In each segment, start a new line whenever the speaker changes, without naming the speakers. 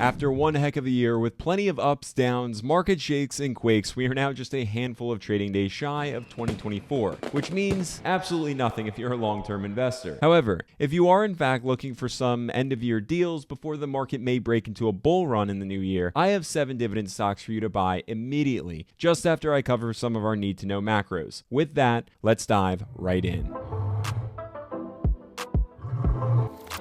After one heck of a year with plenty of ups, downs, market shakes, and quakes, we are now just a handful of trading days shy of 2024, which means absolutely nothing if you're a long-term investor. However, if you are in fact looking for some end-of-year deals before the market may break into a bull run in the new year, I have 7 dividend stocks for you to buy immediately, just after I cover some of our need-to-know macros. With that, let's dive right in.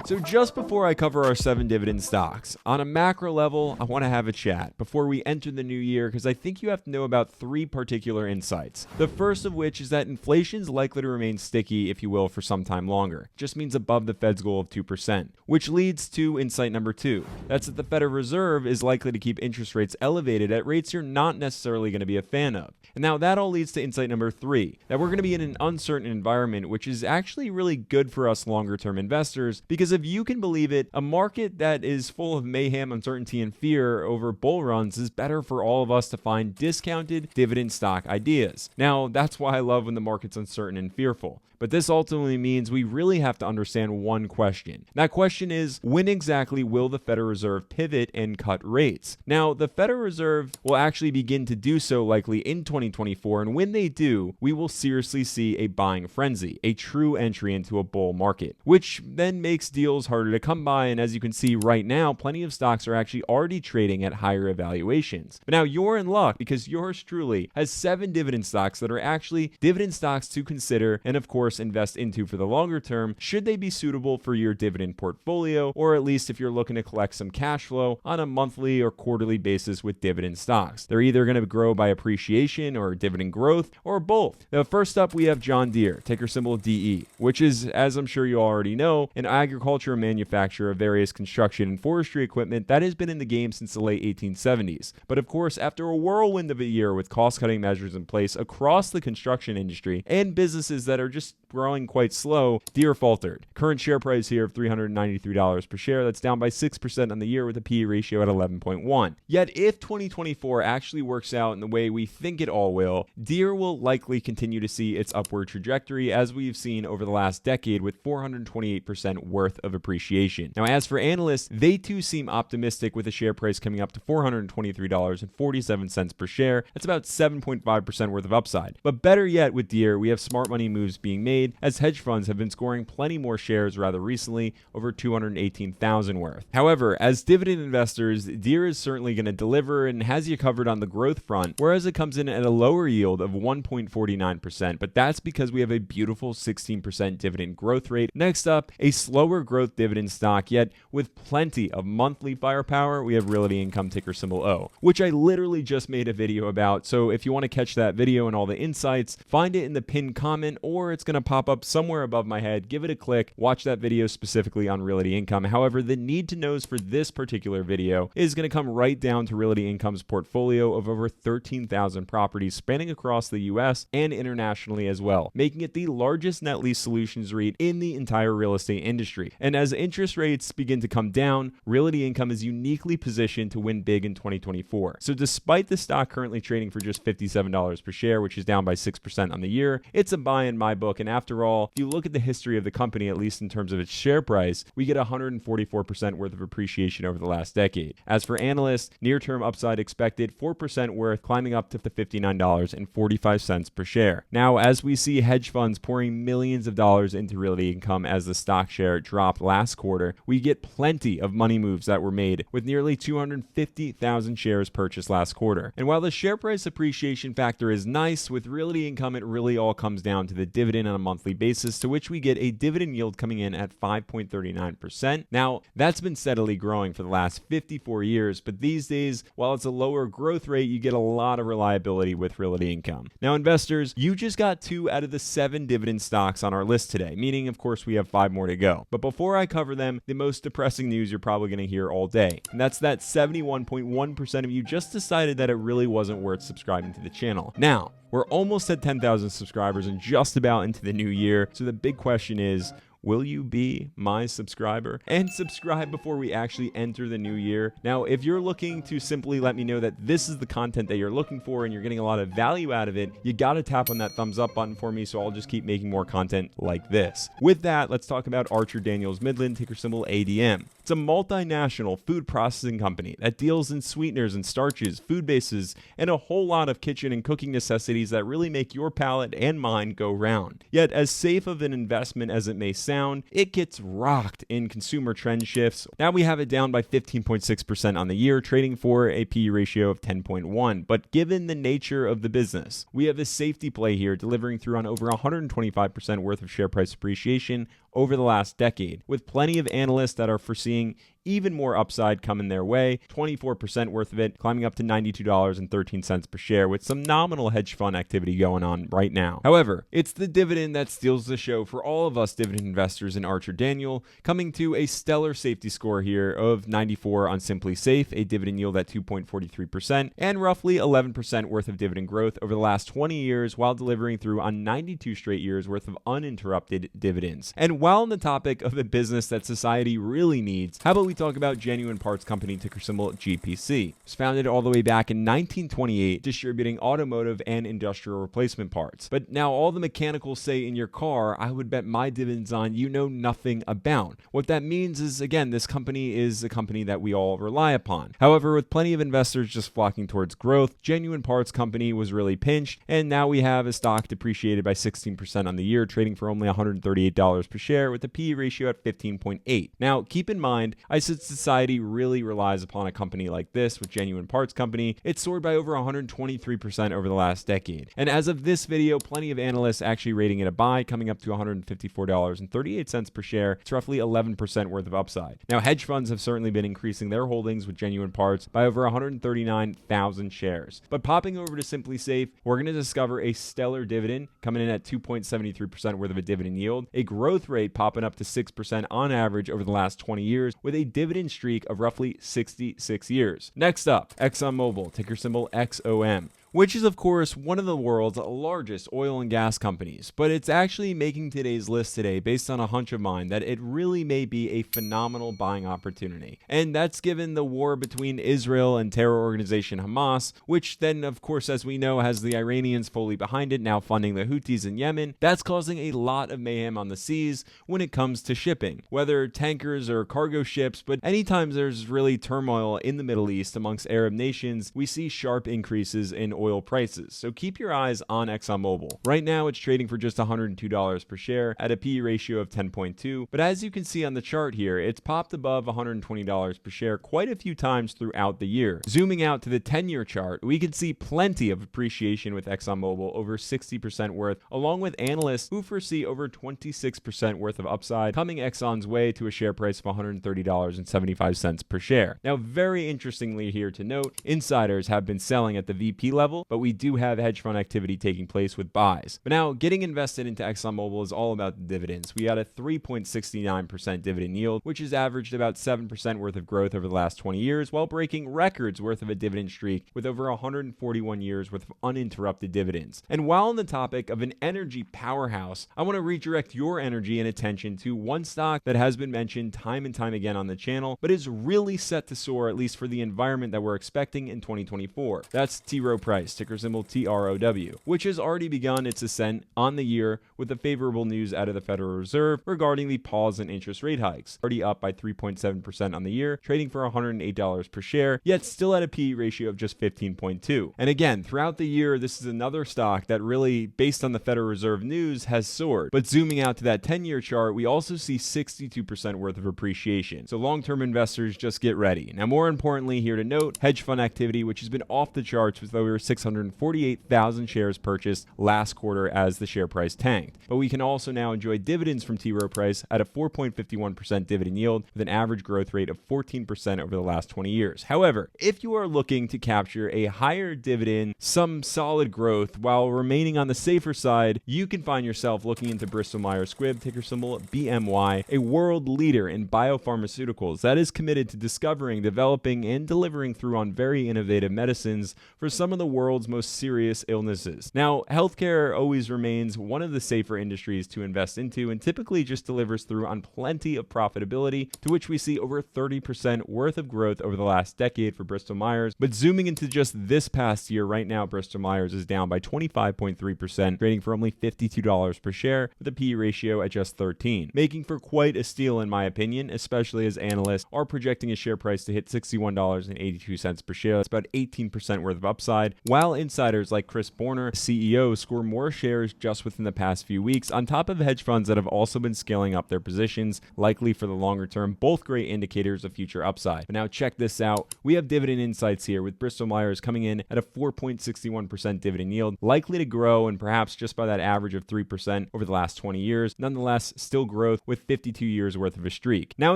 So just before I cover our 7 dividend stocks, on a macro level, I want to have a chat before we enter the new year because I think you have to know about 3 particular insights. The first of which is that inflation is likely to remain sticky, if you will, for some time longer. Just means above the Fed's goal of 2%, which leads to insight number 2. That's that the Federal Reserve is likely to keep interest rates elevated at rates you're not necessarily going to be a fan of. And now that all leads to insight number 3, that we're going to be in an uncertain environment, which is actually really good for us longer-term investors because if you can believe it, a market that is full of mayhem, uncertainty, and fear over bull runs is better for all of us to find discounted dividend stock ideas. Now, that's why I love when the market's uncertain and fearful. But this ultimately means we really have to understand one question. That question is, when exactly will the Federal Reserve pivot and cut rates? Now, the Federal Reserve will actually begin to do so likely in 2024, and when they do, we will seriously see a buying frenzy, a true entry into a bull market, which then makes deals harder to come by, and as you can see right now, plenty of stocks are actually already trading at higher evaluations. But now you're in luck because yours truly has 7 dividend stocks that are actually dividend stocks to consider and of course invest into for the longer term should they be suitable for your dividend portfolio, or at least if you're looking to collect some cash flow on a monthly or quarterly basis with dividend stocks. They're either going to grow by appreciation or dividend growth or both. Now, first up, we have John Deere, ticker symbol DE, which is, as I'm sure you already know, an agriculture manufacturer of various construction and forestry equipment that has been in the game since the late 1870s. But of course, after a whirlwind of a year with cost-cutting measures in place across the construction industry and businesses that are just growing quite slow, Deere faltered. Current share price here of $393 per share. That's down by 6% on the year with a PE ratio at 11.1. Yet if 2024 actually works out in the way we think it all will, Deere will likely continue to see its upward trajectory as we've seen over the last decade with 428% worth of appreciation. Now, as for analysts, they too seem optimistic with the share price coming up to $423.47 per share. That's about 7.5% worth of upside. But better yet with Deere, we have smart money moves being made as hedge funds have been scoring plenty more shares rather recently, over 218,000 worth. However, as dividend investors, Deere is certainly going to deliver and has you covered on the growth front, whereas it comes in at a lower yield of 1.49%, but that's because we have a beautiful 16% dividend growth rate. Next up, a slower growth dividend stock, yet with plenty of monthly firepower, we have Realty Income, ticker symbol O, which I literally just made a video about, so if you want to catch that video and all the insights, find it in the pinned comment, or it's going to pop up somewhere above my head. Give it a click, watch that video specifically on Realty Income. However, the need to knows for this particular video is going to come right down to Realty Income's portfolio of over 13,000 properties spanning across the US and internationally as well, making it the largest net lease solutions REIT in the entire real estate industry. And as interest rates begin to come down, Realty Income is uniquely positioned to win big in 2024. So despite the stock currently trading for just $57 per share, which is down by 6% on the year, it's a buy in my book. And after all, if you look at the history of the company, at least in terms of its share price, we get 144% worth of appreciation over the last decade. As for analysts, near-term upside expected 4% worth, climbing up to the $59.45 per share. Now, as we see hedge funds pouring millions of dollars into Realty Income as the stock share dropped last quarter, we get plenty of money moves that were made with nearly 250,000 shares purchased last quarter. And while the share price appreciation factor is nice, with Realty Income, it really all comes down to the dividend on a monthly basis, to which we get a dividend yield coming in at 5.39%. Now, that's been steadily growing for the last 54 years, but these days, while it's a lower growth rate, you get a lot of reliability with Realty Income. Now, investors, you just got 2 out of the 7 dividend stocks on our list today, meaning, of course, we have 5 more to go. But before I cover them, the most depressing news you're probably going to hear all day, and that's that 71.1% of you just decided that it really wasn't worth subscribing to the channel. Now, we're almost at 10,000 subscribers and just about into the new year, so the big question is, will you be my subscriber? And subscribe before we actually enter the new year. Now, if you're looking to simply let me know that this is the content that you're looking for and you're getting a lot of value out of it, you gotta tap on that thumbs up button for me so I'll just keep making more content like this. With that, let's talk about Archer Daniels Midland, ticker symbol ADM. It's a multinational food processing company that deals in sweeteners and starches, food bases, and a whole lot of kitchen and cooking necessities that really make your palate and mine go round. Yet, as safe of an investment as it may sound, it gets rocked in consumer trend shifts. Now we have it down by 15.6% on the year, trading for a PE ratio of 10.1. But given the nature of the business, we have a safety play here, delivering through on over 125% worth of share price appreciation over the last decade, with plenty of analysts that are foreseeing even more upside coming their way, 24% worth of it, climbing up to $92.13 per share, with some nominal hedge fund activity going on right now. However, it's the dividend that steals the show for all of us dividend investors in Archer Daniel, coming to a stellar safety score here of 94 on Simply Safe, a dividend yield at 2.43%, and roughly 11% worth of dividend growth over the last 20 years, while delivering through on 92 straight years worth of uninterrupted dividends. And while on the topic of a business that society really needs, how about we talk about Genuine Parts Company, ticker symbol GPC. It was founded all the way back in 1928, distributing automotive and industrial replacement parts. But now all the mechanicals say in your car, I would bet my dividends on, you know nothing about. What that means is, again, this company is a company that we all rely upon. However, with plenty of investors just flocking towards growth, Genuine Parts Company was really pinched, and now we have a stock depreciated by 16% on the year, trading for only $138 per share, with a PE ratio at 15.8. Now, keep in mind, I said society really relies upon a company like this with Genuine Parts Company. It's soared by over 123% over the last decade. And as of this video, plenty of analysts actually rating it a buy, coming up to $154.38 per share. It's roughly 11% worth of upside. Now, hedge funds have certainly been increasing their holdings with Genuine Parts by over 139,000 shares. But popping over to Simply Safe, we're going to discover a stellar dividend coming in at 2.73% worth of a dividend yield, a growth rate popping up to 6% on average over the last 20 years, with a dividend streak of roughly 66 years. Next up, ExxonMobil, ticker symbol XOM, which is of course one of the world's largest oil and gas companies, but it's actually making today's list today based on a hunch of mine that it really may be a phenomenal buying opportunity. And that's given the war between Israel and terror organization Hamas, which then of course, as we know, has the Iranians fully behind it, now funding the Houthis in Yemen. That's causing a lot of mayhem on the seas when it comes to shipping, whether tankers or cargo ships. But anytime there's really turmoil in the Middle East amongst Arab nations, we see sharp increases in oil prices. So keep your eyes on ExxonMobil. Right now, it's trading for just $102 per share at a PE ratio of 10.2. But as you can see on the chart here, it's popped above $120 per share quite a few times throughout the year. Zooming out to the 10-year chart, we can see plenty of appreciation with ExxonMobil, over 60% worth, along with analysts who foresee over 26% worth of upside coming Exxon's way to a share price of $130.75 per share. Now, very interestingly here to note, insiders have been selling at the VP level, but we do have hedge fund activity taking place with buys. But now, getting invested into ExxonMobil is all about the dividends. We got a 3.69% dividend yield, which has averaged about 7% worth of growth over the last 20 years, while breaking records worth of a dividend streak with over 141 years worth of uninterrupted dividends. And while on the topic of an energy powerhouse, I want to redirect your energy and attention to one stock that has been mentioned time and time again on the channel, but is really set to soar, at least for the environment that we're expecting in 2024. That's T. Rowe Price, ticker symbol TROW, which has already begun its ascent on the year with the favorable news out of the Federal Reserve regarding the pause in interest rate hikes. Already up by 3.7% on the year, trading for $108 per share, yet still at a PE ratio of just 15.2. And again, throughout the year, this is another stock that really, based on the Federal Reserve news, has soared. But zooming out to that 10-year chart, we also see 62% worth of appreciation. So long-term investors, just get ready. Now, more importantly here to note, hedge fund activity, which has been off the charts with over 648,000 shares purchased last quarter as the share price tanked. But we can also now enjoy dividends from T. Rowe Price at a 4.51% dividend yield with an average growth rate of 14% over the last 20 years. However, if you are looking to capture a higher dividend, some solid growth while remaining on the safer side, you can find yourself looking into Bristol Myers Squibb, ticker symbol BMY, a world leader in biopharmaceuticals that is committed to discovering, developing, and delivering through on very innovative medicines for some of the world's world's most serious illnesses. Now, healthcare always remains one of the safer industries to invest into and typically just delivers through on plenty of profitability, to which we see over 30% worth of growth over the last decade for Bristol Myers. But zooming into just this past year, right now, Bristol Myers is down by 25.3%, trading for only $52 per share with a PE ratio at just 13, making for quite a steal in my opinion, especially as analysts are projecting a share price to hit $61.82 per share. That's about 18% worth of upside, while insiders like Chris Borner, CEO, score more shares just within the past few weeks, on top of hedge funds that have also been scaling up their positions, likely for the longer term, both great indicators of future upside. But now check this out. We have dividend insights here with Bristol Myers coming in at a 4.61% dividend yield, likely to grow and perhaps just by that average of 3% over the last 20 years. Nonetheless, still growth with 52 years worth of a streak. Now,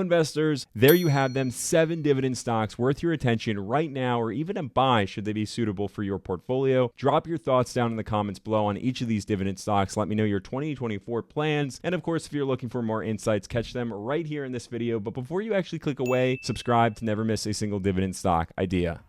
investors, there you have them, 7 dividend stocks worth your attention right now, or even a buy should they be suitable for your portfolio. Drop your thoughts down in the comments below on each of these dividend stocks. Let me know your 2024 plans. And of course, if you're looking for more insights, catch them right here in this video. But before you actually click away, subscribe to never miss a single dividend stock idea.